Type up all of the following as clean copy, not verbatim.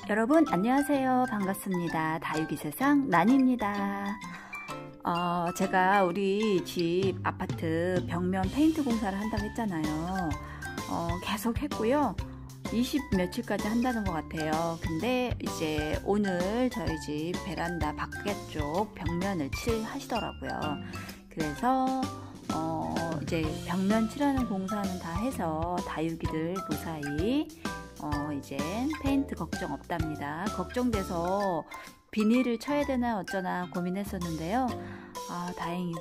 여러분 안녕하세요. 반갑습니다. 다육이 세상 난입니다. 제가 우리 집 아파트 벽면 페인트 공사를 한다고 했잖아요. 계속 했고요. 20 며칠까지 한다는 것 같아요. 근데 이제 오늘 저희 집 베란다 밖쪽 벽면을 칠하시더라고요. 그래서 이제 벽면 칠하는 공사는 다 해서 다육이들 무사히 이제 페인트 걱정 없답니다. 걱정돼서 비닐을 쳐야 되나 어쩌나 고민했었는데요. 다행히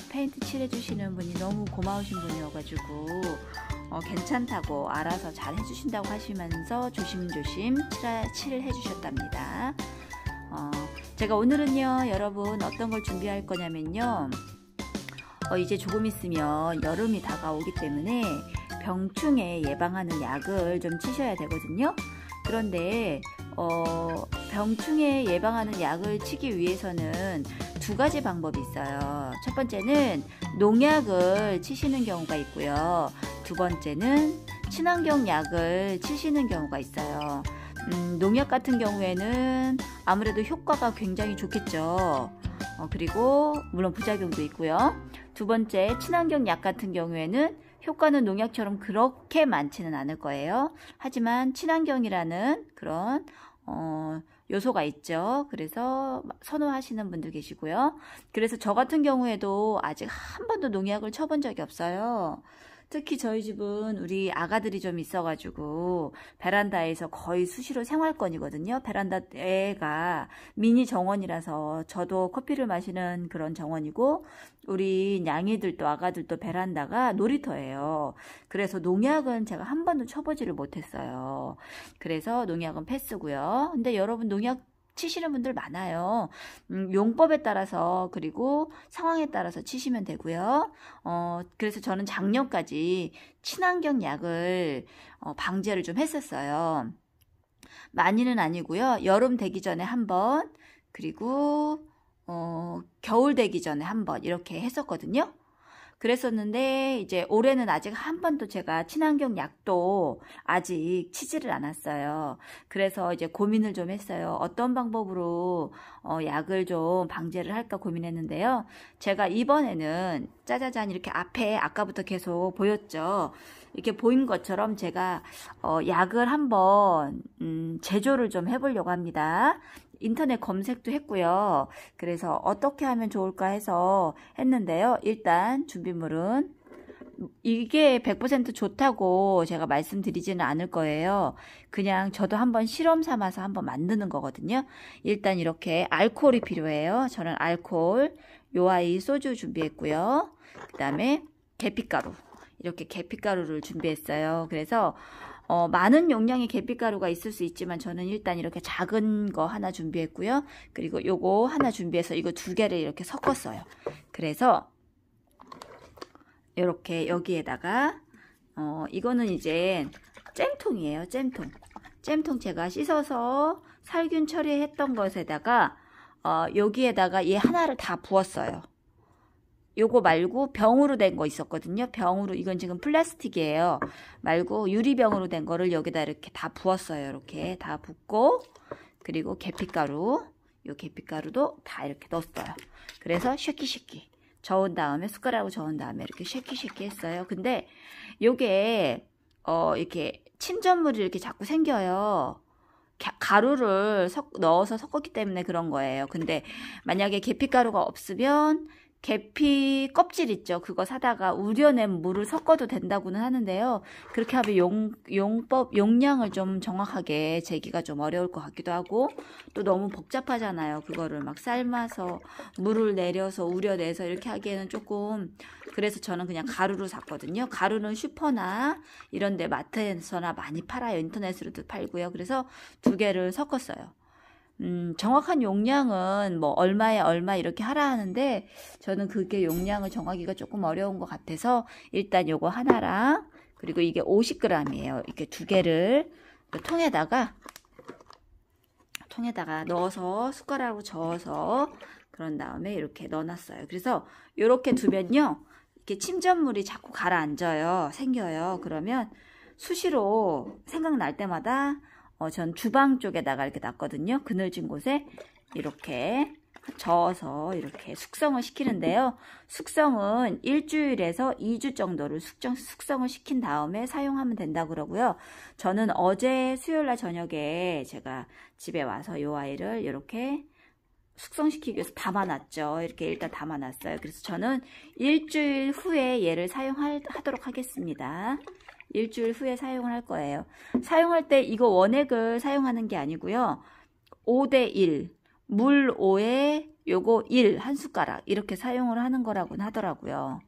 페인트 칠해주시는 분이 너무 고마우신 분이어가지고 괜찮다고 알아서 잘 해주신다고 하시면서 조심조심 칠을 해주셨답니다. 제가 오늘은요 여러분 어떤 걸 준비할 거냐면요, 이제 조금 있으면 여름이 다가오기 때문에 병충해 예방하는 약을 좀 치셔야 되거든요. 그런데 병충해 예방하는 약을 치기 위해서는 두 가지 방법이 있어요. 첫 번째는 농약을 치시는 경우가 있고요. 두 번째는 친환경 약을 치시는 경우가 있어요. 농약 같은 경우에는 아무래도 효과가 굉장히 좋겠죠. 그리고 물론 부작용도 있고요. 두 번째, 친환경 약 같은 경우에는 효과는 농약처럼 그렇게 많지는 않을 거예요. 하지만 친환경이라는 그런 요소가 있죠. 그래서 선호하시는 분들 계시고요. 그래서 저 같은 경우에도 아직 한 번도 농약을 쳐본 적이 없어요. 특히 저희 집은 우리 아가들이 좀 있어가지고 베란다에서 거의 수시로 생활권이거든요. 베란다가 미니 정원이라서 저도 커피를 마시는 그런 정원이고 우리 냥이들도 아가들도 베란다가 놀이터예요. 그래서 농약은 제가 한 번도 쳐보지를 못했어요. 그래서 농약은 패스고요. 근데 여러분 농약 치시는 분들 많아요. 용법에 따라서 그리고 상황에 따라서 치시면 되고요. 그래서 저는 작년까지 친환경 약을 방제를 좀 했었어요. 많이는 아니고요. 여름 되기 전에 한 번, 그리고 겨울 되기 전에 한 번 이렇게 했었거든요. 그랬었는데 이제 올해는 아직 한 번도 제가 친환경 약도 아직 치지를 않았어요. 그래서 이제 고민을 좀 했어요. 어떤 방법으로 약을 좀 방제를 할까 고민했는데요. 제가 이번에는 짜자잔 이렇게 앞에 아까부터 계속 보였죠. 이렇게 보인 것처럼 제가 약을 한번 제조를 좀 해보려고 합니다. 인터넷 검색도 했고요. 그래서 어떻게 하면 좋을까 해서 했는데요. 일단 준비물은 이게 100% 좋다고 제가 말씀드리지는 않을 거예요. 그냥 저도 한번 실험 삼아서 한번 만드는 거거든요. 일단 이렇게 알코올이 필요해요. 저는 알코올, 요아이 소주 준비했고요. 그 다음에 계피가루, 이렇게 계피가루를 준비했어요. 그래서 많은 용량의 계피가루가 있을 수 있지만 저는 일단 이렇게 작은 거 하나 준비했고요. 그리고 요거 하나 준비해서 이거 두 개를 이렇게 섞었어요. 그래서 이렇게 여기에다가 이거는 이제 잼통이에요. 잼통 제가 씻어서 살균 처리했던 것에다가 여기에다가 얘 하나를 다 부었어요. 요거 말고 병으로 된 거 있었거든요. 병으로, 이건 지금 플라스틱이에요. 말고 유리병으로 된 거를 여기다 이렇게 다 부었어요. 이렇게 다 붓고, 그리고 계피가루, 요 계피가루도 다 이렇게 넣었어요. 그래서 쉐키쉐키 저은 다음에, 숟가락으로 저은 다음에 이렇게 쉐키쉐키 했어요. 근데 요게 이렇게 침전물이 이렇게 자꾸 생겨요. 가루를 넣어서 섞었기 때문에 그런 거예요. 근데 만약에 계피가루가 없으면 계피 껍질 있죠. 그거 사다가 우려낸 물을 섞어도 된다고는 하는데요. 그렇게 하면 용량을 좀 정확하게 재기가 좀 어려울 것 같기도 하고 또 너무 복잡하잖아요. 그거를 막 삶아서 물을 내려서 우려내서 이렇게 하기에는 조금, 그래서 저는 그냥 가루로 샀거든요. 가루는 슈퍼나 이런 데 마트에서나 많이 팔아요. 인터넷으로도 팔고요. 그래서 두 개를 섞었어요. 정확한 용량은 뭐 얼마에 얼마 이렇게 하라 하는데 저는 그게 용량을 정하기가 조금 어려운 것 같아서 일단 요거 하나랑, 그리고 이게 50g이에요. 이렇게 두 개를 통에다가 넣어서 숟가락으로 저어서 그런 다음에 이렇게 넣어놨어요. 그래서 이렇게 두면요, 이렇게 침전물이 자꾸 가라앉아요. 생겨요. 그러면 수시로 생각날 때마다 전 주방 쪽에다가 이렇게 놨거든요. 그늘진 곳에 이렇게 저어서 이렇게 숙성을 시키는데요. 숙성은 일주일에서 2주 정도를 숙성을 시킨 다음에 사용하면 된다고 그러고요. 저는 어제 수요일날 저녁에 제가 집에 와서 이 아이를 이렇게 숙성시키기 위해서 담아놨죠. 이렇게 일단 담아놨어요. 그래서 저는 일주일 후에 얘를 사용하도록 하겠습니다. 일주일 후에 사용을 할 거예요. 사용할 때 이거 원액을 사용하는 게 아니고요. 5대1 물 5에 요거 1 한 숟가락 이렇게 사용을 하는 거라고 하더라고요.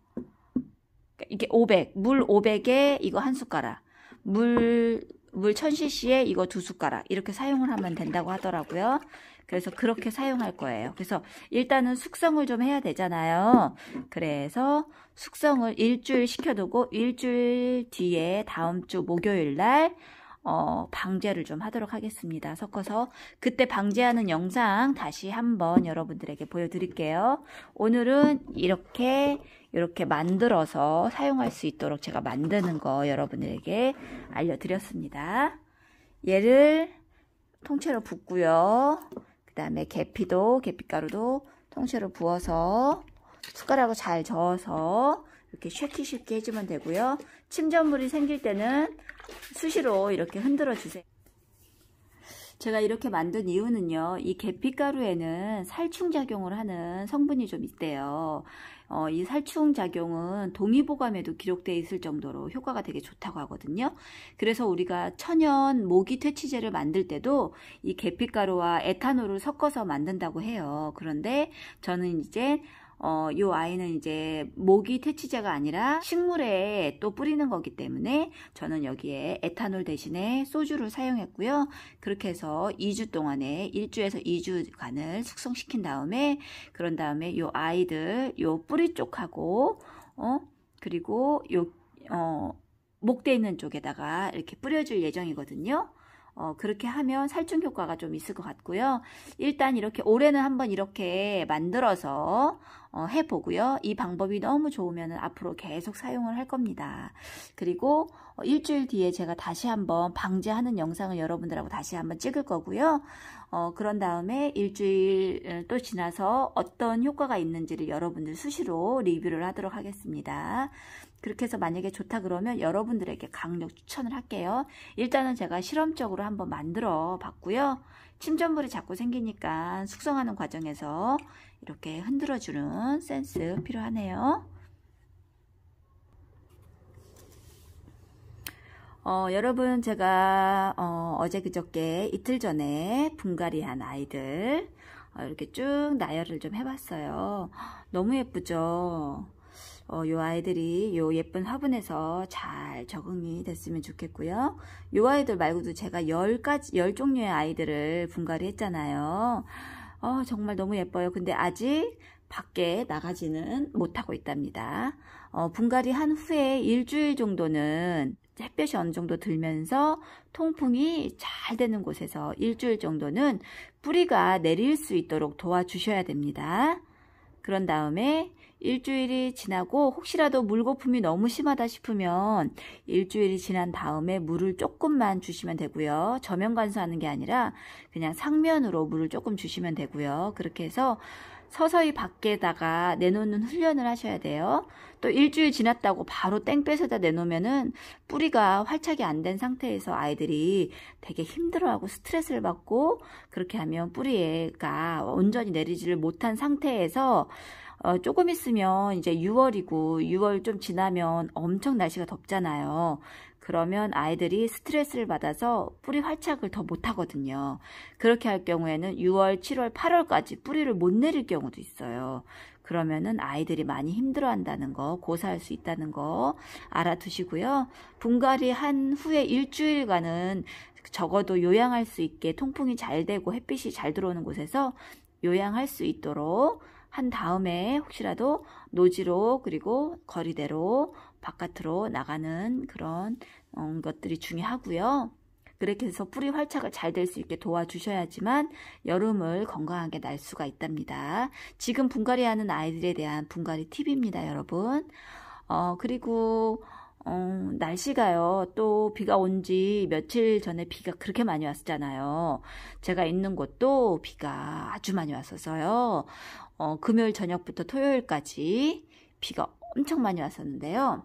이게 500, 물 500에 이거 한 숟가락, 물 1000cc에 이거 2숟가락 이렇게 사용을 하면 된다고 하더라고요. 그래서 그렇게 사용할 거예요. 그래서 일단은 숙성을 좀 해야 되잖아요. 그래서 숙성을 일주일 시켜두고 일주일 뒤에 다음 주 목요일 날 방제를 좀 하도록 하겠습니다. 섞어서 그때 방제하는 영상 다시 한번 여러분들에게 보여드릴게요. 오늘은 이렇게 만들어서 사용할 수 있도록 제가 만드는 거 여러분들에게 알려드렸습니다. 얘를 통째로 붓고요. 그 다음에 계피가루도 통째로 부어서 숟가락으로 잘 저어서 이렇게 쉽게 해주면 되고요. 침전물이 생길 때는 수시로 이렇게 흔들어 주세요. 제가 이렇게 만든 이유는요, 이 계피가루에는 살충작용을 하는 성분이 좀 있대요. 이 살충작용은 동의보감에도 기록되어 있을 정도로 효과가 되게 좋다고 하거든요. 그래서 우리가 천연 모기 퇴치제를 만들 때도 이 계피가루와 에탄올을 섞어서 만든다고 해요. 그런데 저는 이제 요 아이는 이제 모기 퇴치제가 아니라 식물에 또 뿌리는 거기 때문에 저는 여기에 에탄올 대신에 소주를 사용했고요. 그렇게 해서 2주 동안에 1주에서 2주간을 숙성시킨 다음에 그런 다음에 요 아이들 요 뿌리 쪽하고 그리고 요 목대 있는 쪽에다가 이렇게 뿌려줄 예정이거든요. 그렇게 하면 살충 효과가 좀 있을 것 같고요. 일단 이렇게 올해는 한번 이렇게 만들어서 해보고요. 이 방법이 너무 좋으면 앞으로 계속 사용을 할 겁니다. 그리고 일주일 뒤에 제가 다시 한번 방제하는 영상을 여러분들하고 다시 한번 찍을 거고요. 그런 다음에 일주일 또 지나서 어떤 효과가 있는지를 여러분들 수시로 리뷰를 하도록 하겠습니다. 그렇게 해서 만약에 좋다 그러면 여러분들에게 강력 추천을 할게요. 일단은 제가 실험적으로 한번 만들어 봤고요. 침전물이 자꾸 생기니까 숙성하는 과정에서 이렇게 흔들어주는 센스 필요하네요. 여러분 제가 어제 그저께 이틀 전에 분갈이한 아이들 이렇게 쭉 나열을 좀 해봤어요. 너무 예쁘죠? 요 아이들이 요 예쁜 화분에서 잘 적응이 됐으면 좋겠고요. 요 아이들 말고도 제가 10종류의 아이들을 분갈이 했잖아요. 정말 너무 예뻐요. 근데 아직 밖에 나가지는 못하고 있답니다. 분갈이 한 후에 일주일 정도는 햇볕이 어느 정도 들면서 통풍이 잘 되는 곳에서 일주일 정도는 뿌리가 내릴 수 있도록 도와주셔야 됩니다. 그런 다음에 일주일이 지나고 혹시라도 물거품이 너무 심하다 싶으면 일주일이 지난 다음에 물을 조금만 주시면 되고요. 저면 관수하는 게 아니라 그냥 상면으로 물을 조금 주시면 되고요. 그렇게 해서 서서히 밖에다가 내놓는 훈련을 하셔야 돼요. 또 일주일 지났다고 바로 땡 빼서다 내놓으면은 뿌리가 활착이 안 된 상태에서 아이들이 되게 힘들어하고 스트레스를 받고, 그렇게 하면 뿌리가 온전히 내리지를 못한 상태에서 조금 있으면 이제 6월이고 6월 좀 지나면 엄청 날씨가 덥잖아요. 그러면 아이들이 스트레스를 받아서 뿌리 활착을 더 못하거든요. 그렇게 할 경우에는 6월, 7월, 8월까지 뿌리를 못 내릴 경우도 있어요. 그러면은 아이들이 많이 힘들어한다는 거, 고사할 수 있다는 거 알아두시고요. 분갈이 한 후에 일주일간은 적어도 요양할 수 있게 통풍이 잘 되고 햇빛이 잘 들어오는 곳에서 요양할 수 있도록 한 다음에 혹시라도 노지로 그리고 거리대로 바깥으로 나가는 그런 것들이 중요하고요. 그렇게 해서 뿌리 활착을 잘 될 수 있게 도와주셔야지만 여름을 건강하게 날 수가 있답니다. 지금 분갈이 하는 아이들에 대한 분갈이 팁입니다, 여러분. 그리고 날씨가요, 또 비가 온 지 며칠 전에 비가 그렇게 많이 왔잖아요. 제가 있는 곳도 비가 아주 많이 왔어서요. 금요일 저녁부터 토요일까지 비가 엄청 많이 왔었는데요.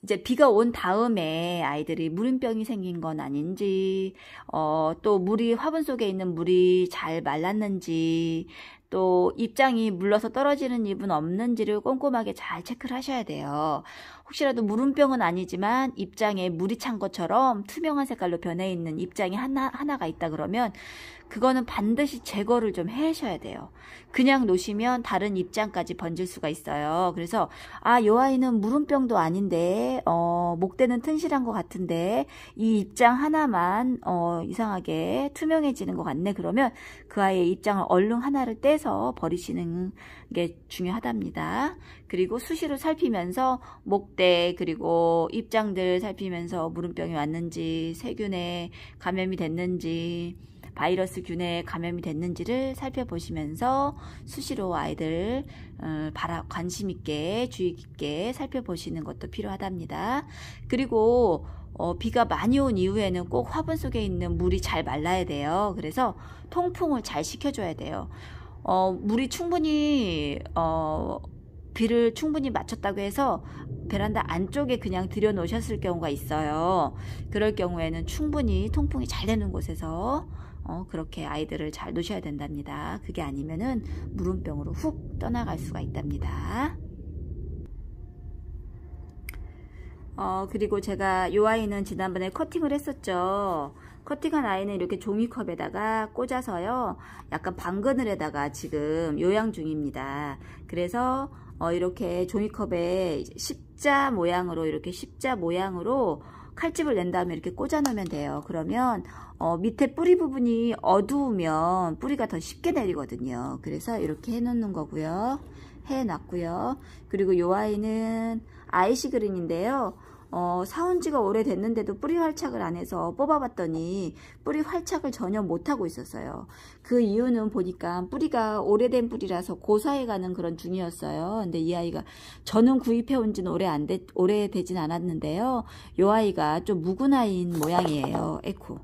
이제 비가 온 다음에 아이들이 물음병이 생긴 건 아닌지, 또 화분 속에 있는 물이 잘 말랐는지, 또 입장이 물러서 떨어지는 입은 없는지를 꼼꼼하게 잘 체크를 하셔야 돼요. 혹시라도 물음병은 아니지만 입장에 물이 찬 것처럼 투명한 색깔로 변해 있는 입장이 하나가 있다 그러면 그거는 반드시 제거를 좀 해셔야 돼요. 그냥 놓으시면 다른 입장까지 번질 수가 있어요. 그래서 요 아이는 물음병도 아닌데 목대는 튼실한 것 같은데 이 입장 하나만 이상하게 투명해지는 것 같네. 그러면 그 아이의 입장을 얼른 하나를 떼서 버리시는 게 중요하답니다. 그리고 수시로 살피면서 목대 그리고 입장들 살피면서 물음병이 왔는지 세균에 감염이 됐는지 바이러스 균에 감염이 됐는지를 살펴보시면서 수시로 아이들 관심 있게 주의 깊게 살펴보시는 것도 필요하답니다. 그리고 비가 많이 온 이후에는 꼭 화분 속에 있는 물이 잘 말라야 돼요. 그래서 통풍을 잘 시켜줘야 돼요. 물이 충분히 비를 충분히 맞췄다고 해서 베란다 안쪽에 그냥 들여 놓으셨을 경우가 있어요. 그럴 경우에는 충분히 통풍이 잘 되는 곳에서 그렇게 아이들을 잘 놓으셔야 된답니다. 그게 아니면은 물음병으로 훅 떠나갈 수가 있답니다. 그리고 제가 이 아이는 지난번에 커팅을 했었죠. 커팅한 아이는 이렇게 종이컵에다가 꽂아서요, 약간 방그늘에다가 지금 요양 중입니다. 그래서 이렇게 종이컵에 십자 모양으로 칼집을 낸 다음에 이렇게 꽂아 놓으면 돼요. 그러면 밑에 뿌리 부분이 어두우면 뿌리가 더 쉽게 내리거든요. 그래서 이렇게 해 놓는 거고요. 해 놨고요. 그리고 이 아이는 아이시 그린인데요. 사온 지가 오래됐는데도 뿌리 활착을 안 해서 뽑아봤더니 뿌리 활착을 전혀 못하고 있었어요. 그 이유는 보니까 뿌리가 오래된 뿌리라서 고사해가는 그런 중이었어요. 근데 이 아이가 저는 구입해 온 지는 오래되진 않았는데요. 이 아이가 좀 묵은 아이인 모양이에요. 에코.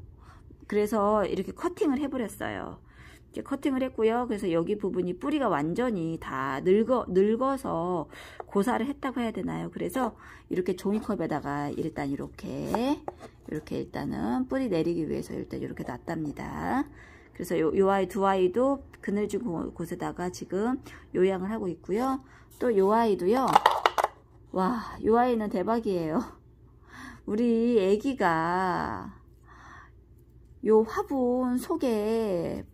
그래서 이렇게 커팅을 해버렸어요. 이렇게 커팅을 했고요. 그래서 여기 부분이 뿌리가 완전히 다 늙어서 고사를 했다고 해야 되나요? 그래서 이렇게 종이컵에다가 일단 이렇게 일단은 뿌리 내리기 위해서 일단 이렇게 놨답니다. 그래서 요 아이 두 아이도 그늘진 곳에다가 지금 요양을 하고 있고요. 또 요 아이도요. 와, 요 아이는 대박이에요. 우리 애기가 요 화분 속에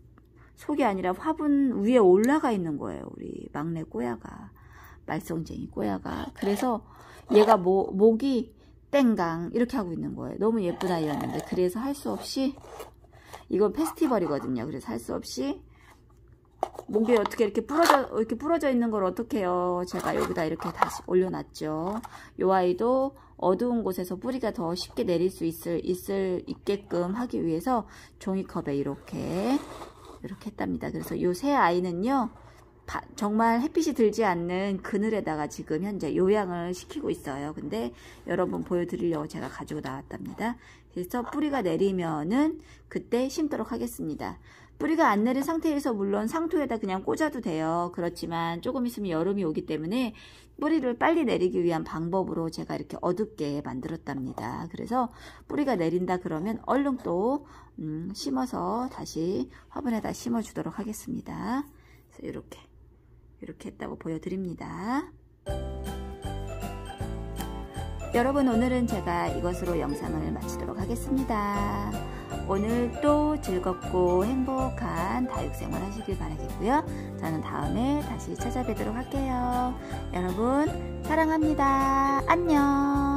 아니라 화분 위에 올라가 있는 거예요. 우리 막내 꼬야가, 말썽쟁이 꼬야가. 그래서 얘가 목이 땡강 이렇게 하고 있는 거예요. 너무 예쁜 아이였는데, 그래서 할 수 없이, 이건 페스티벌이거든요. 그래서 할 수 없이 목에 어떻게 이렇게 부러져 있는 걸 어떻게 해요. 제가 여기다 이렇게 다시 올려놨죠. 요 아이도 어두운 곳에서 뿌리가 더 쉽게 내릴 수 있게끔 하기 위해서 종이컵에 이렇게 했답니다. 그래서 요 새 아이는요, 정말 햇빛이 들지 않는 그늘에다가 지금 현재 요양을 시키고 있어요. 근데 여러분 보여드리려고 제가 가지고 나왔답니다. 그래서 뿌리가 내리면은 그때 심도록 하겠습니다. 뿌리가 안 내린 상태에서 물론 상토에다 그냥 꽂아도 돼요. 그렇지만 조금 있으면 여름이 오기 때문에 뿌리를 빨리 내리기 위한 방법으로 제가 이렇게 어둡게 만들었답니다. 그래서 뿌리가 내린다 그러면 얼른 또 심어서 다시 화분에다 심어 주도록 하겠습니다. 그래서 이렇게 했다고 보여드립니다. 여러분, 오늘은 제가 이것으로 영상을 마치도록 하겠습니다. 오늘도 즐겁고 행복한 다육생활 하시길 바라겠고요. 저는 다음에 다시 찾아뵙도록 할게요. 여러분 사랑합니다. 안녕.